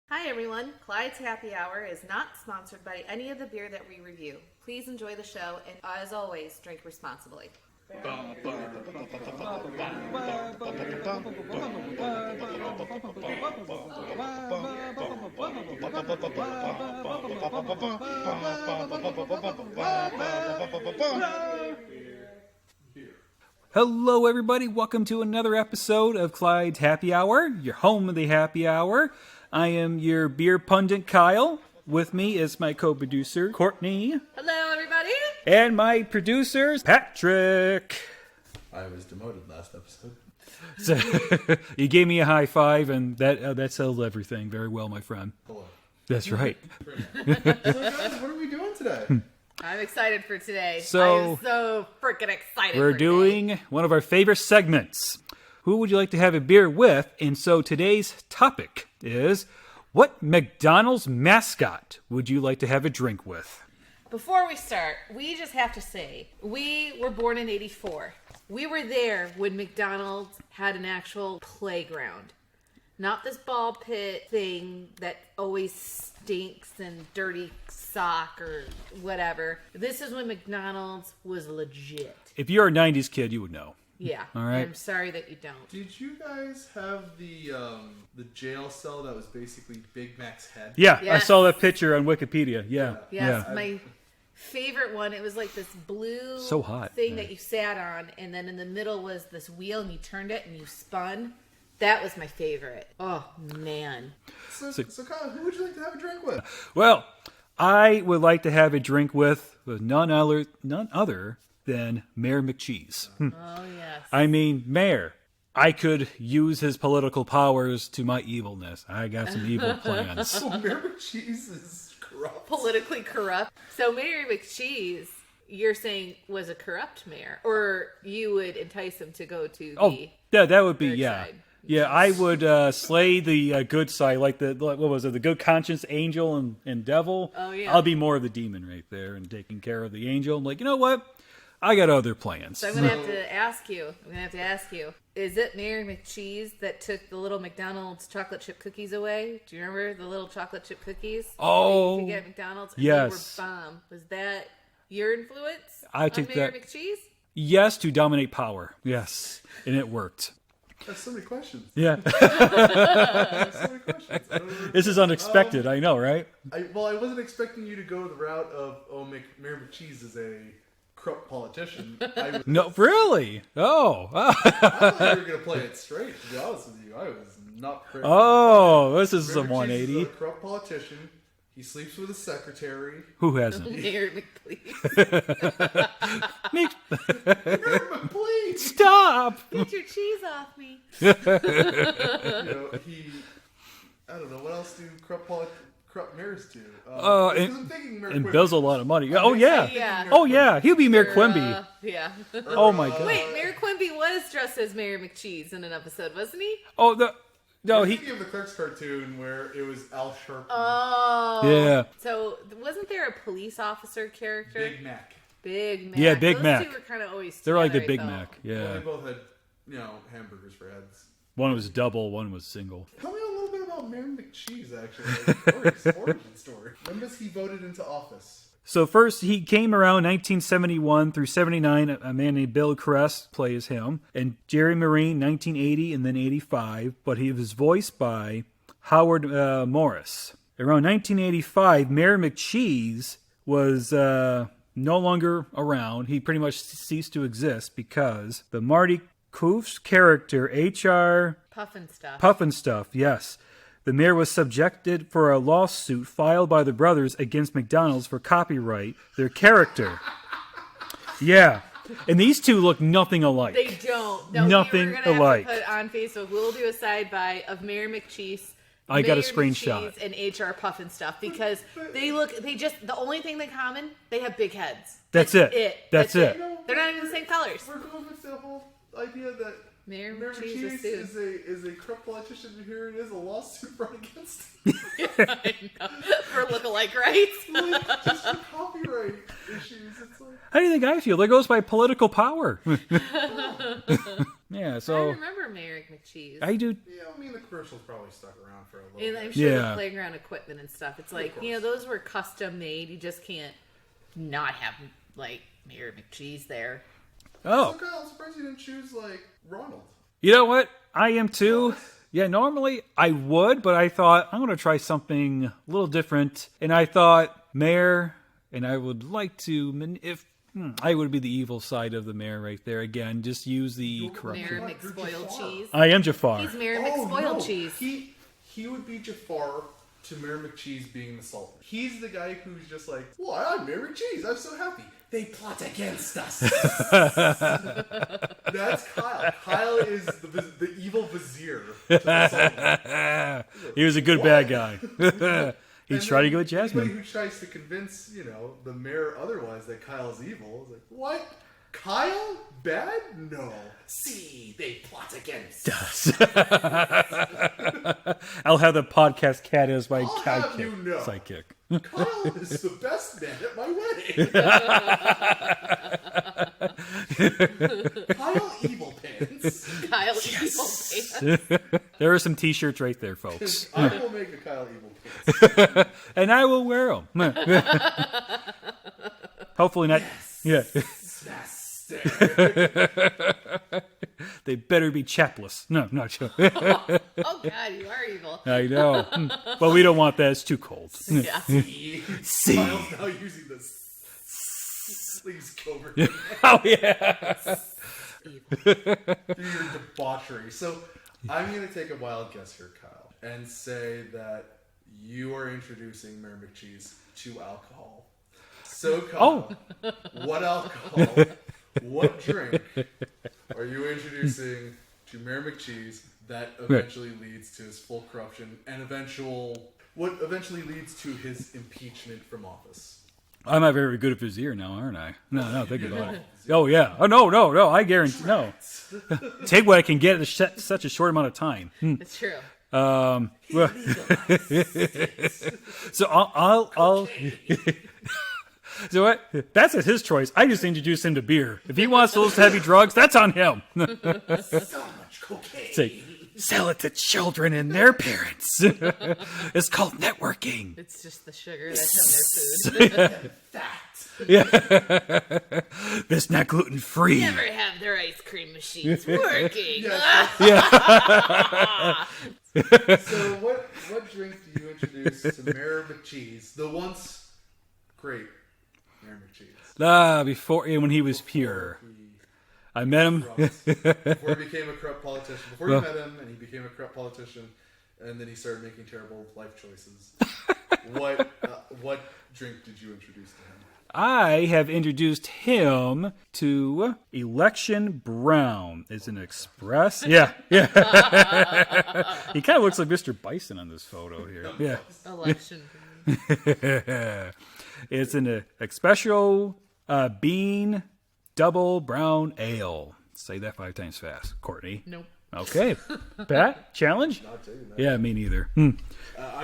Hi everyone, Clyde's Happy Hour is not sponsored by any of the beer that we review. Please enjoy the show and as always, drink responsibly. Hello everybody, welcome to another episode of Clyde's Happy Hour, your home of the happy hour. I am your Beer Pundit Kyle. With me is my co-producer, Courtney. Hello everybody. And my producer, Patrick. I was demoted last episode. So, you gave me a high five, and that settled everything very well, my friend. Hello. That's right. So guys, what are we doing today? I'm excited for today. So, I'm so freaking excited we're for doing today. one of our favorite segments. Who would you like to have a beer with? And so today's topic is, what McDonald's mascot would you like to have a drink with? Before we start, we just have to say, we were born in 84. We were there when McDonald's had an actual playground. Not this ball pit thing that always stinks and dirty sock or whatever. This is when McDonald's was legit. If you're a 90s kid, you would know. Yeah. All right. I'm sorry that you don't. Did you guys have the jail cell that was basically Big Mac's head? Yeah, Yes. I saw that picture on Wikipedia. Yeah. Yes, Yeah. my favorite one. It was like this blue So hot. thing that you sat on, and then in the middle was this wheel, and you turned it and you spun. That was my favorite. Oh man! So Kyle, who would you like to have a drink with? Well, I would like to have a drink with none other than Mayor McCheese. Oh yes. I mean, Mayor, I could use his political powers to my evilness. I got some evil plans. So Mayor McCheese is corrupt. Politically corrupt. So Mayor McCheese, you're saying was a corrupt mayor, or you would entice him to go to the Yeah, that would be, good yeah. side. Yeah, I would slay the good side, like what was it, the good conscience angel and devil. Oh, yeah. I'll be more of the demon right there and taking care of the angel. I'm like, you know what? I got other plans. So I'm gonna have to ask you. Is it Mayor McCheese that took the little McDonald's chocolate chip cookies away? Do you remember the little chocolate chip cookies? Oh, that you could get at McDonald's. And yes. They were bomb. Was that your influence? I on take Mayor that- McCheese. Yes, to dominate power. Yes, and it worked. That's so many questions. Yeah, That's so many questions. I don't know. this is unexpected. I know, right? I wasn't expecting you to go the route of Mayor McCheese is a corrupt politician. No, really? Oh. I thought you were going to play it straight. To be honest with you, I was not prepared. Oh, this is Mayor a McCheese 180. is a corrupt politician. He sleeps with his secretary. Who hasn't? Mayor McPlease. Please. Stop! Get your cheese off me. I don't know, what else do corrupt mayors do? Because I'm thinking Mayor Quimby. Embezzle a lot of money. Oh, yeah. Yeah. Oh, yeah. He'll be Mayor Quimby. Yeah. Oh, my God. Wait, Mayor Quimby was dressed as Mayor McCheese in an episode, wasn't he? Oh, no, I'm he... thinking of the Clerks cartoon where it was Al Sharpton. Oh. Yeah. So wasn't there a police officer character? Big Mac. Big Mac. Yeah, Big Those Mac. two were kind of always They're like the together, I Big felt. Mac. Well, Yeah. they both had, hamburgers for heads. One was double, one was single. Tell me a little bit about Mayor McCheese, actually. Like, his origin story. When was he voted into office? So first, he came around 1971 through 79. A man named Bill Crest plays him. And Jerry Marine, 1980 and then 85. But he was voiced by Howard Morris. Around 1985, Mayor McCheese was no longer around. He pretty much ceased to exist because the Marty Koof's character, H.R. Puffin stuff. Yes. The mayor was subjected for a lawsuit filed by the brothers against McDonald's for copyright their character. Yeah. And these two look nothing alike. They don't. No, Nothing we're gonna alike. Have to put on Facebook. We'll do a side by of Mayor McCheese. I got a Mayor screenshot. McCheese and HR Puffin stuff because the only thing in common, they have big heads. That's it. That's it. They're not even the same colors. We're going with the whole idea that Mayor Mayor McCheese McCheese is a corrupt politician, and here it is, a lawsuit brought against him. I know. For lookalike rights. Like, just for copyright issues. It's like, How do you think I feel? There goes my political power. Yeah. Yeah, I so remember Mayor McCheese. I do. Yeah, I mean the commercials probably stuck around for a little And bit. I'm sure Yeah. the playground equipment and stuff. It's like, course. those were custom made. You just can't not have, like, Mayor McCheese there. Oh, So Kyle, I'm surprised you didn't choose like Ronald. you know what? I am too. Yeah, normally I would, but I thought I'm going to try something a little different. And I thought mayor, and I would like to, if I would be the evil side of the mayor right there. Again, just use the corruption. Mayor McSpoiled Cheese. I am Jafar. He's Mayor McSpoiled Cheese. He would be Jafar to Mayor McCheese being the Sultan. He's the guy who's just like, well, I'm Mayor McCheese. I'm so happy. They plot against us. That's Kyle. Kyle is the evil vizier to the Sultan. He was a good bad guy. He's trying to go with Anybody Jasmine. who tries to convince, the mayor otherwise that Kyle's evil is like, what? Kyle? Bad? No. See, they plot against us. I'll have the podcast cat as my I'll have sidekick. you know. Sidekick. Kyle is the best man at my wedding. Kyle Evil Pants. Kyle Evil Pants. There are some T-shirts right there, folks. I will make a Kyle Evil Pants. And I will wear them. Hopefully not. Yes. Yeah. They better be chapless. No, not sure. Oh, God, you are evil. I know. But we don't want that. It's too cold. Yeah. See. Kyle's now using this. Please cover him. Oh, yeah. Through your debauchery. So I'm going to take a wild guess here, Kyle, and say that you are introducing Mayor McCheese to alcohol. So, Kyle, what alcohol, what drink are you introducing to Mayor McCheese that eventually leads to his full corruption and what eventually leads to his impeachment from office? I'm not very good at Vizier now, aren't I? No, think about it. Oh, yeah. Oh, no. I guarantee. No. Take what I can get in such a short amount of time. It's true. Well, so I'll So what? That's his choice. I just introduced him to beer. If he wants those heavy drugs, that's on him. So much cocaine. Say, sell it to children and their parents. It's called networking. It's just the sugar that's in their food. Fat. Yeah. It's not gluten free. Never have their ice cream machines working. So what drink do you introduce to Mayor McCheese, the once great Mayor McCheese? Before when he was pure. I met him. Before he became a corrupt politician. Before you met him and he became a corrupt politician, and then he started making terrible life choices. What drink did you introduce to him? I have introduced him to Election Brown. It's an express. Yeah. He kind of looks like Mr. Bison on this photo here. Yeah. Election. It's an espresso bean double brown ale. Say that 5 times fast, Courtney. Nope. Okay. Pat, challenge? Not to, no. Yeah, me neither. I'm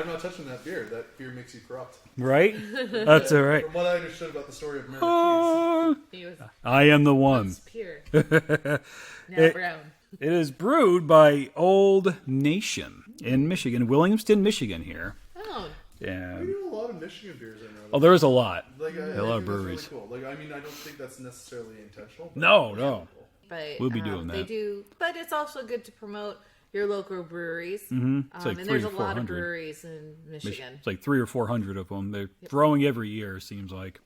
not touching that beer. That beer makes you corrupt. Right? That's all right. From what I understood about the story of Mayor McCheese. He was I am the one. pure. Now brown. It is brewed by Old Nation in Michigan, Williamston, Michigan here. Oh, Yeah. We do a lot of Michigan beers, I know. Oh, there is a lot. Like, A lot of think that's breweries. Really cool. Like, I mean, I don't think that's necessarily intentional. But No. it's really cool. but We'll be doing They that. do, but it's also good to promote your local breweries. Mm-hmm. It's like And 300 there's or a lot of 400. breweries in Michigan. It's like 300 or 400 of them. They're growing every year, it seems like.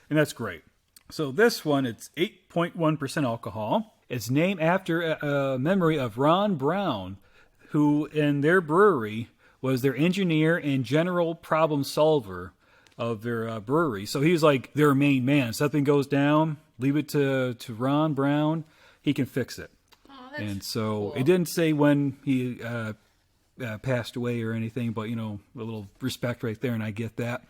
And that's great. So this one, it's 8.1% alcohol. It's named after a memory of Ron Brown, who in their brewery was their engineer and general problem solver of their brewery. So he was like their main man. Something goes down, leave it to Ron Brown. He can fix it. Oh, that's And so cool. it didn't say when he passed away or anything, but, a little respect right there, and I get that.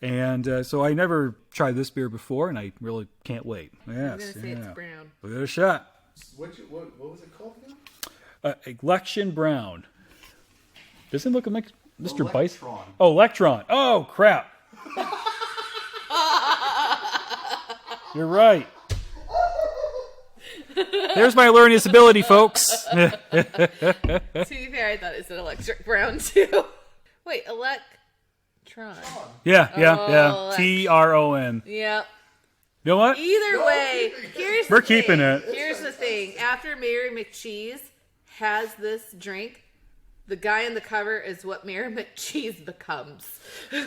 And so I never tried this beer before, and I really can't wait. Yes, I'm gonna say it's brown. We'll give it a shot. What was it called again? Election Brown. Doesn't look like Mr. Bison. Electron. Oh, Electron. Oh, crap. You're right. There's my learning disability, folks. To be fair, I thought it was an electric brown too. Wait, electron. Yeah. Oh, Tron. Yep. You know what? Either way, here's We're the thing. keeping it. Here's the thing. After Mary McCheese has this drink, the guy on the cover is what Mary McCheese becomes.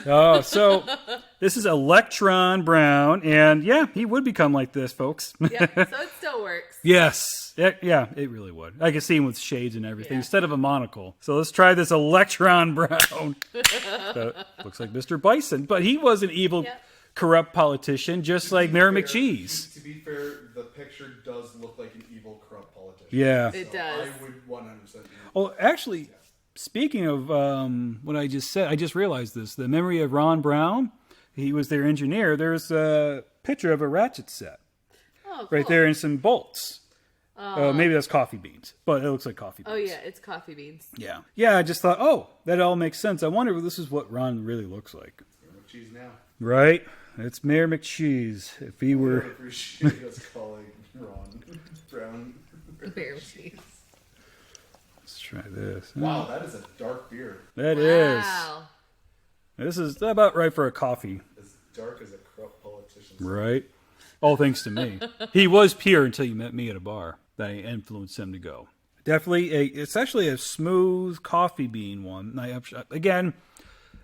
Oh, so this is Electron Brown, and yeah, he would become like this, folks. Yeah, so it still works. Yes. Yeah, it really would. I can see him with shades and everything Yeah. instead of a monocle. So let's try this Electron Brown. Looks like Mr. Bison, but he was an evil, Yep. corrupt politician, just like Mary McCheese. To be fair, the picture does look like an evil, corrupt politician. Yeah. It does. I would 100%. Oh, actually, speaking of what I just said, I just realized this. The memory of Ron Brown, he was their engineer. There's a picture of a ratchet set Oh, right cool. there and some bolts. Maybe that's coffee beans, but it looks like coffee beans. Oh yeah, it's coffee beans. Yeah, I just thought, oh, that all makes sense. I wonder if this is what Ron really looks like. Cheese now. Right? It's Mayor McCheese. If he I were... appreciate us calling Ron Brown. Beer cheese. Let's try this. Wow, that is a dark beer. That is. Wow. This is about right for a coffee. As dark as a corrupt politician. Right? All thanks to me. He was pure until you met me at a bar. That I influenced him to go. Definitely, it's actually a smooth coffee bean one. Again,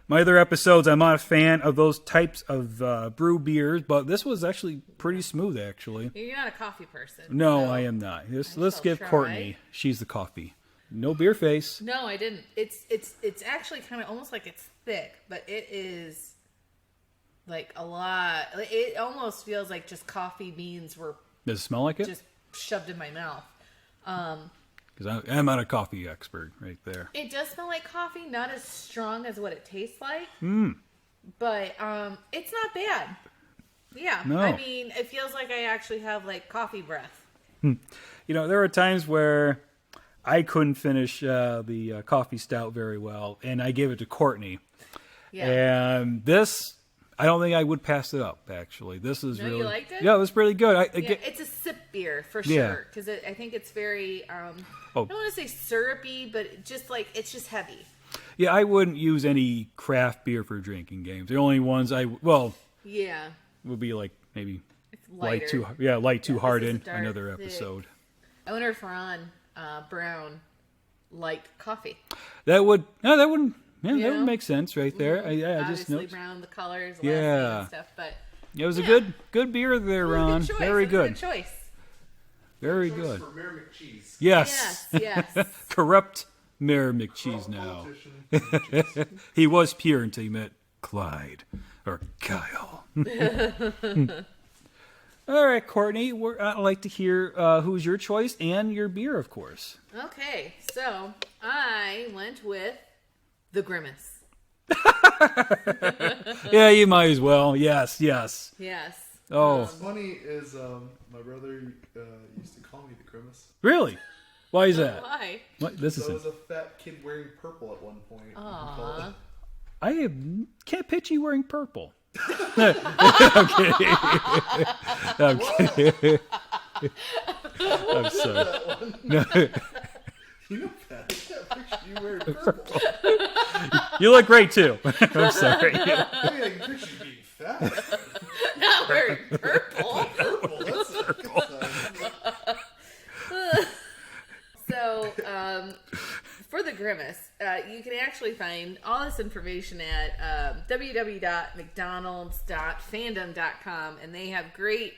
my other episodes, I'm not a fan of those types of brew beers, but this was actually pretty smooth, actually. You're not a coffee person. No, so- I am not. Let's shall give try. Courtney. She's the coffee. No beer face. No, I didn't. It's actually kind of almost like it's thick, but it is like a lot. It almost feels like just coffee beans were Does it smell like it? just shoved in my mouth. Because I'm not a coffee expert right there. It does smell like coffee, not as strong as what it tastes like. But it's not bad. Yeah, No. I mean, it feels like I actually have like coffee breath. You know, there were times where I couldn't finish the coffee stout very well, and I gave it to Courtney. Yeah. And this, I don't think I would pass it up, actually. This is No, really... you liked it? Yeah, it was pretty good. Yeah, it's a sip beer for Yeah. sure because I think it's very I Oh. don't want to say syrupy, but it's just heavy. Yeah, I wouldn't use any craft beer for drinking games. The only ones Yeah, would be like maybe it's lighter. light too hard this is in dark, another thick. episode. I wonder if Ron Brown liked coffee. That would that You would know? make sense right there. I just Obviously, noticed. brown, the colors, Yeah. and stuff, but It was a Yeah. good beer there, it was a Ron. good choice. Very It was good. a good choice. Very Choice good. For Mayor McCheese. Yes. Yes. Corrupt Mayor McCheese now. Politician. He was pure until he met Clyde or Kyle. All right, Courtney, I'd like to hear who's your choice and your beer, of course. Okay, so I went with the Grimace. Yeah, you might as well. Yes. Yes. Oh, What's funny is my brother used to call me the Grimace. really? Why is that? Why? What? This So I is was a fat kid wearing purple at one point. Aw. can't picture you wearing purple. I'm kidding. I'm sorry. No. You know that. I can't picture you wearing purple. You look great too. I'm sorry. I mean, I can picture you being fat. Not wearing purple. Purple, that's So, for the Grimace, you can actually find all this information at www.mcdonalds.fandom.com, and they have great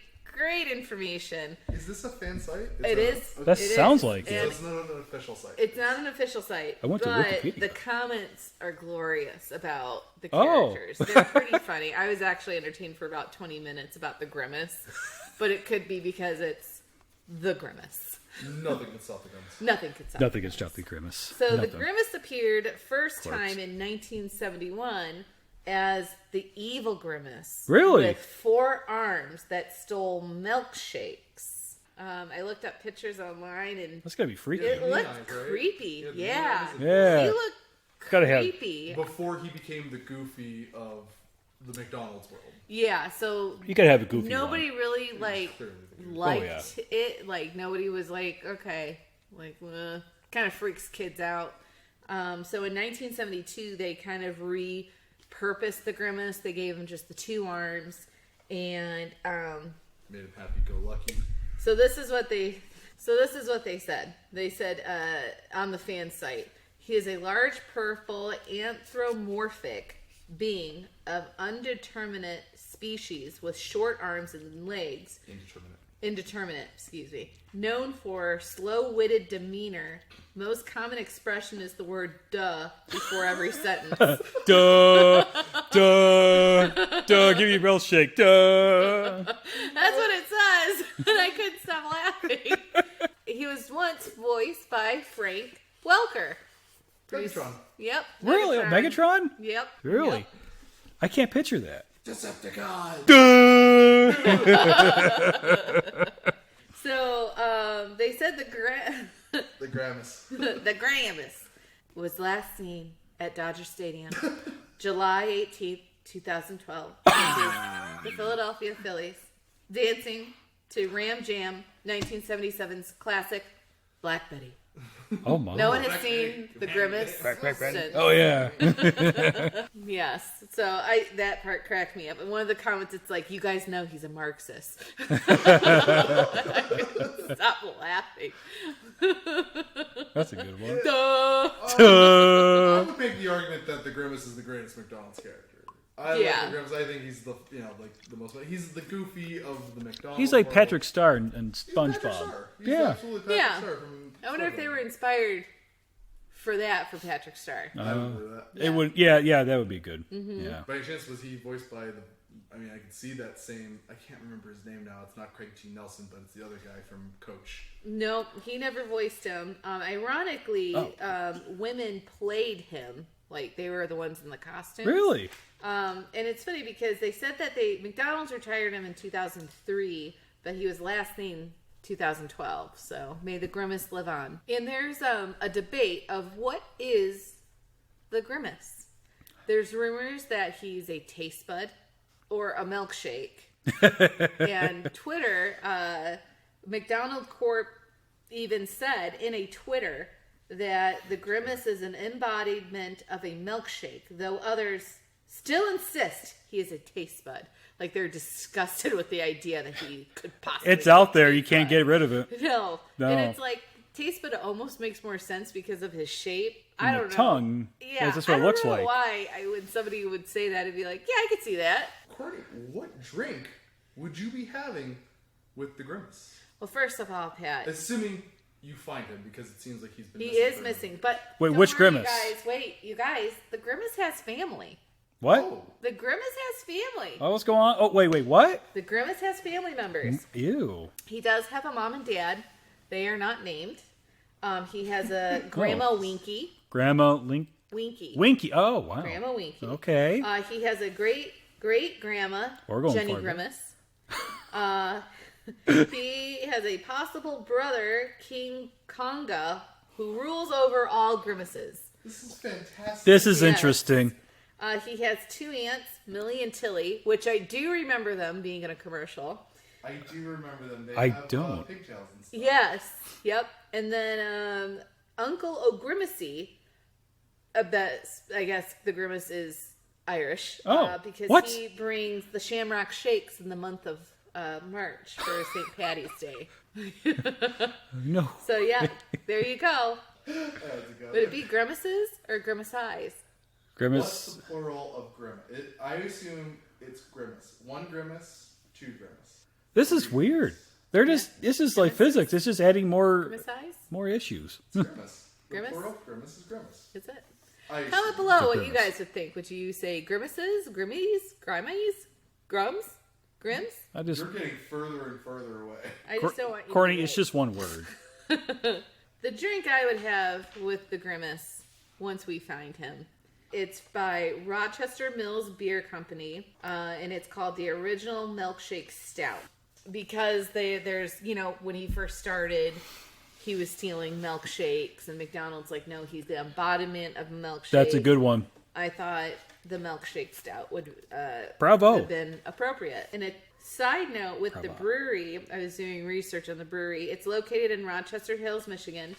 information. Is this a fan site? It is. That It sounds is, like it. and It's not an official site. It's not an official site. I went to but Wikipedia. the comments are glorious about the Oh. characters. They're pretty funny. I was actually entertained for about 20 minutes about the Grimace, but it could be because it's the Grimace. Nothing can stop the guns. Nothing could stop. Nothing can stop the Grimace. So the Nothing. Grimace appeared first course. time in 1971 as the evil Grimace. Really? With 4 arms that stole milkshakes. I looked up pictures online and That's gotta be freaky. it looked eyes, right? creepy. Yeah, the Yeah. eyes and- Yeah. He looked Gotta have- creepy. Before he became the goofy of the McDonald's world. Yeah, so You gotta have a goofy nobody one. really like Clearly the goofy. liked it. Like nobody was like, okay, like kind of freaks kids out. So in 1972, they kind of repurposed the Grimace. They gave him just the 2 arms, and Made him happy-go-lucky. so this is what they said. They said on the fan site, he is a large purple anthropomorphic being of undeterminate species with short arms and legs. Indeterminate, excuse me. Known for slow-witted demeanor. Most common expression is the word duh before every sentence. Duh, give me a real shake. Duh. That's what it says. And I couldn't stop laughing. He was once voiced by Frank Welker. Megatron. Yep. Really? Megatron? Yep. Really? Yep. I can't picture that. Decepticon. Duh. So, they said the Gramus. the Gramus was last seen at Dodger Stadium, July 18th, 2012. The Philadelphia Phillies dancing to Ram Jam 1977's classic Black Betty. Oh my. No one has seen the Grimace since. Oh yeah. Yes. So that part cracked me up. And one of the comments, it's like, you guys know he's a Marxist. I couldn't stop laughing. That's a good one. Duh. I would make the argument that the Grimace is the greatest McDonald's character. I like the Grimace. I think he's the the most. He's the goofy of the McDonald's. He's like world. Patrick Star and He's Patrick SpongeBob. Star. He's Yeah. absolutely Patrick Star from I wonder if they were inspired for Patrick Star. I would do that. It would. Yeah, that would be good. Yeah. By any chance, was he voiced by the? I mean, I can see that same. I can't remember his name now. It's not Craig T. Nelson, but it's the other guy from Coach. Nope, he never voiced him. Ironically, women played him. Like, they were the ones in the costumes. Really? And it's funny because they said that McDonald's retired him in 2003, but he was last seen 2012. So may the Grimace live on. And there's a debate of what is the Grimace. There's rumors that he's a taste bud or a milkshake. And Twitter, McDonald Corp even said in a Twitter that the Grimace is an embodiment of a milkshake, though others still insist he is a taste bud. Like, they're disgusted with the idea that he could possibly It's out there. be a You can't taste get rid of it. bud. No. No. And it's like, taste bud almost makes more sense because of his shape. I don't know. Tongue. Yeah, That's just what it looks I don't know like. why when somebody would say that, it'd be like, yeah, I could see that. Courtney, what drink would you be having with the Grimace? Well, first of all, Pat, Assuming you find him, because it seems like he's been. he missing is for- missing. But Wait, don't which worry, Grimace? You guys, the Grimace has family. What? Oh, The Grimace has family. Oh, what's going on? Oh, wait, what? The Grimace has family members. Ew. He does have a mom and dad. They are not named. He has a Grandma Winky. Grandma Link. Winky. Winky. Oh, wow. Grandma Winky. Okay. He has a great grandma, We're going Jenny for it. Grimace. He has a possible brother, King Conga, who rules over all Grimaces. this is fantastic. This is Yes. interesting. He has 2 aunts, Millie and Tilly, which I do remember them being in a commercial. I do remember them. They I have, don't. pigtails and stuff. Yes. Yep. And then Uncle O'Grimacy, I guess the Grimace is Irish. Oh, because what? he brings the Shamrock Shakes in the month of March for St. Patty's Day. No. So, yeah, there you go. That's a good Would it one. be Grimaces or Grimace Eyes? What's Grimace. the plural of grimace? I assume it's grimace. 1 grimace, 2 grimace. This is weird. They're just. This is like physics. It's just adding more Grimace Eyes? issues. It's grimace. The Grimace? plural of grimace is grimace. Is it? I Comment assume. below It's a what you grimace. guys would think. Would you say Grimaces, Grimmies, Grimies, Grums, Grims? I just. You're getting further and further away. I just don't want you Courtney, to it's just one word. The drink I would have with the Grimace once we find him. It's by Rochester Mills Beer Company, and it's called the Original Milkshake Stout. Because there's, when he first started, he was stealing milkshakes, and McDonald's like, no, he's the embodiment of a milkshake. That's a good one. I thought the milkshake stout would Bravo. have been appropriate. And a side note with the brewery, I was doing research on the brewery. It's located in Rochester Hills, Michigan.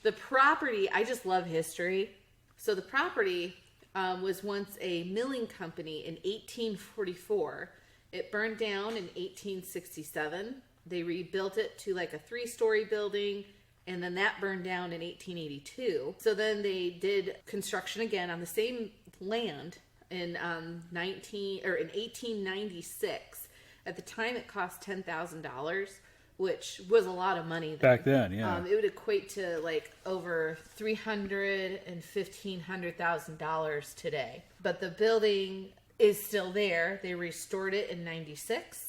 The property, I just love history. So the property was once a milling company in 1844. It burned down in 1867. They rebuilt it to like a 3-story building, and then that burned down in 1882. So then they did construction again on the same land in 1896. At the time, it cost $10,000, which was a lot of money Back then, yeah. It would equate to like over $300,000 and $1,500,000 today. But the building is still there. They restored it in 96.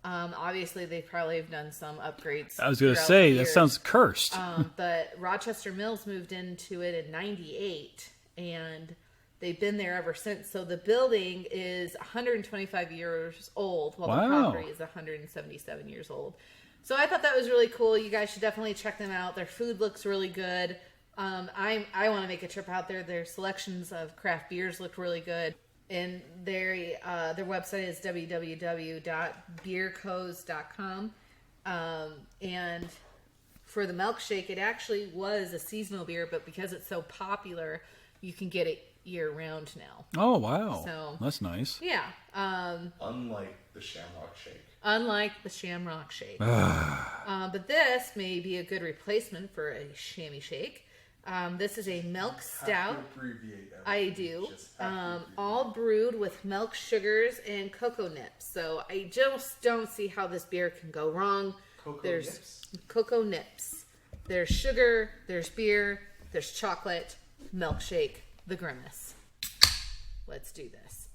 Obviously, they probably have done some upgrades. I was going to say, that sounds cursed. But Rochester Mills moved into it in 98, and they've been there ever since. So the building is 125 years old, while the property is 177 years old. So I thought that was really cool. You guys should definitely check them out. Their food looks really good. I want to make a trip out there. Their selections of craft beers look really good. And their website is www.beercos.com. And for the milkshake, it actually was a seasonal beer, but because it's so popular, you can get it year-round now. Oh, wow. So, that's nice. Yeah. Unlike the Shamrock Shake. But this may be a good replacement for a chamois shake. This is a milk stout. I do. All brewed with milk, sugars, and cocoa nips. So I just don't see how this beer can go wrong. There's cocoa nips. There's sugar. There's beer. There's chocolate. Milkshake. The Grimace. Let's do this.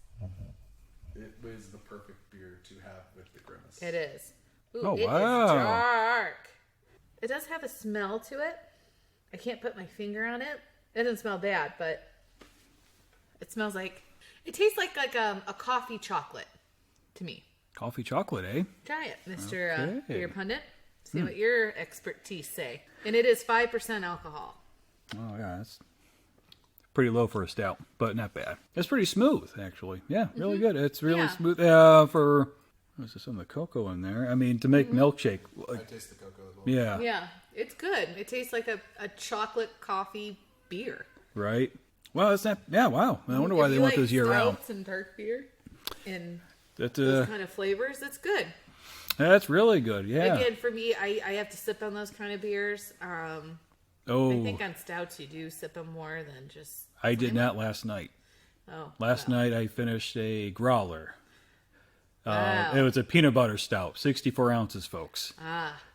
It was the perfect beer to have with the Grimace. It is. Ooh, Oh, it wow. is dark. It does have a smell to it. I can't put my finger on it. It doesn't smell bad, but it smells like... It tastes like a coffee chocolate to me. Coffee chocolate, eh? Try it, Mr. Okay. Beer Pundit. See what your expertise say. And it is 5% alcohol. Oh, yeah, that's pretty low for a stout, but not bad. It's pretty smooth, actually. Yeah, really good. It's really smooth. For... There's some of the cocoa in there. I mean, to make milkshake... I taste the cocoa as well. Yeah. Yeah, it's good. It tastes like a chocolate coffee beer. Right? Well, it's not... Yeah, wow. I wonder why they want those year-round. Stouts and dark beer and That, those kind of flavors, that's good. That's really good, yeah. Again, for me, I have to sip on those kind of beers. I think on stouts you do sip them more than just... I did not last night. Oh, Last night I finished a growler. Wow. It was a peanut butter stout, 64 ounces, folks.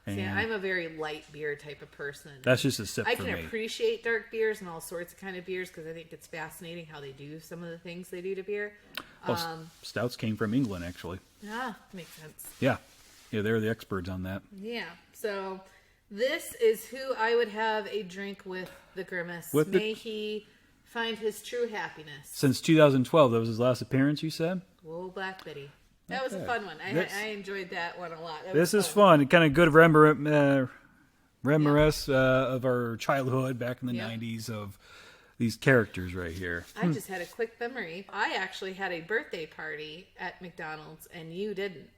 See, I'm a very light beer type of person. That's just a sip I for can me. appreciate dark beers and all sorts of kind of beers because I think it's fascinating how they do some of the things they do to beer. Well, stouts came from England, actually. Makes sense. Yeah, they're the experts on that. Yeah, so this is who I would have a drink with the Grimace. With May he find his true happiness. Since 2012, that was his last appearance, you said? Whoa, Black Betty. That was a fun one. I enjoyed that one a lot. This is fun. Kind of good reminiscence of our childhood back in the 90s of these characters right here. I just had a quick memory. I actually had a birthday party at McDonald's, and you didn't.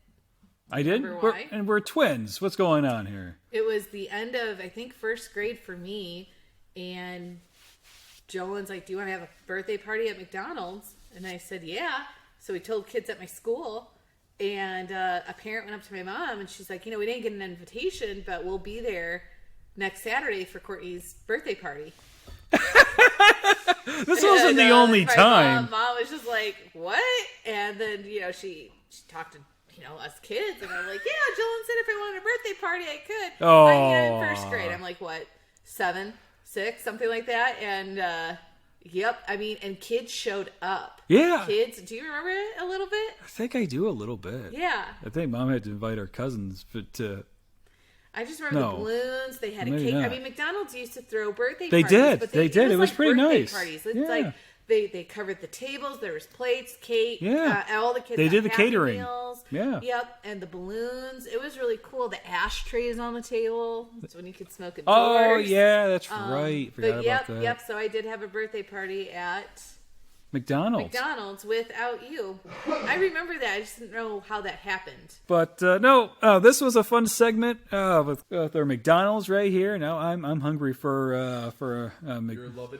I did? Why? And we're twins. What's going on here? It was the end of, I think, first grade for me, and Jolen's like, do you want to have a birthday party at McDonald's? And I said, yeah. So we told kids at my school, and a parent went up to my mom, and she's like, we didn't get an invitation, but we'll be there next Saturday for Courtney's birthday party. This wasn't the only time. Mom was just like, what? And then, she talked to, us kids, and I'm like, yeah, Jolen said if I wanted a birthday party, I could. Oh. I'm in first grade. I'm like, what, 7, 6, something like that? And, yep. I mean, and kids showed up. Yeah. Kids, do you remember it a little bit? I think I do a little bit. Yeah. I think Mom had to invite our cousins to... I just remember the balloons. They had a cake. Not. I mean, McDonald's used to throw birthday They parties. did. But They did. It was like pretty birthday nice. Parties. It's Yeah. like they covered the tables. There was plates, cake. Yeah. All the kids They got did the Happy catering. Meals. Yeah. Yep. And the balloons. It was really cool. The ashtrays on the table. That's when you could smoke indoors. Oh, yeah, that's right. Forgot But about that. Yep. So I did have a birthday party at McDonald's without you. I remember that. I just didn't know how that happened. But no, this was a fun segment with our McDonald's right here. Now I'm hungry for You're loving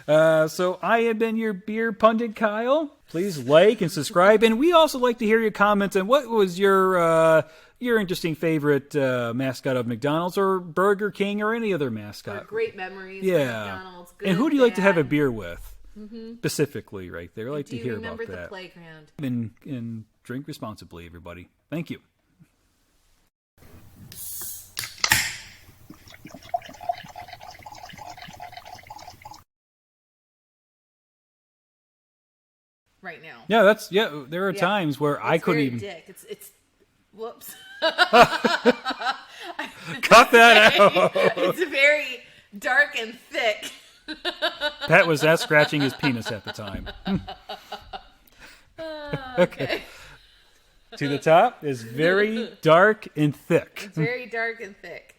it. so I have been your Beer Pundit Kyle. Please like and subscribe, and we also like to hear your comments on what was your interesting favorite mascot of McDonald's or Burger King or any other mascot. Great memories. Yeah. Of McDonald's. Good, and who do you like to have a bad. beer with? Specifically, right there. I like to hear about remember the that. playground? And drink responsibly, everybody. Thank you. Right now. Yeah, there are times where I couldn't very even dick. It's whoops. cut that out. It's very dark and thick. Pat was scratching his penis at the time. Okay. To the top is very dark and thick. Very dark and thick.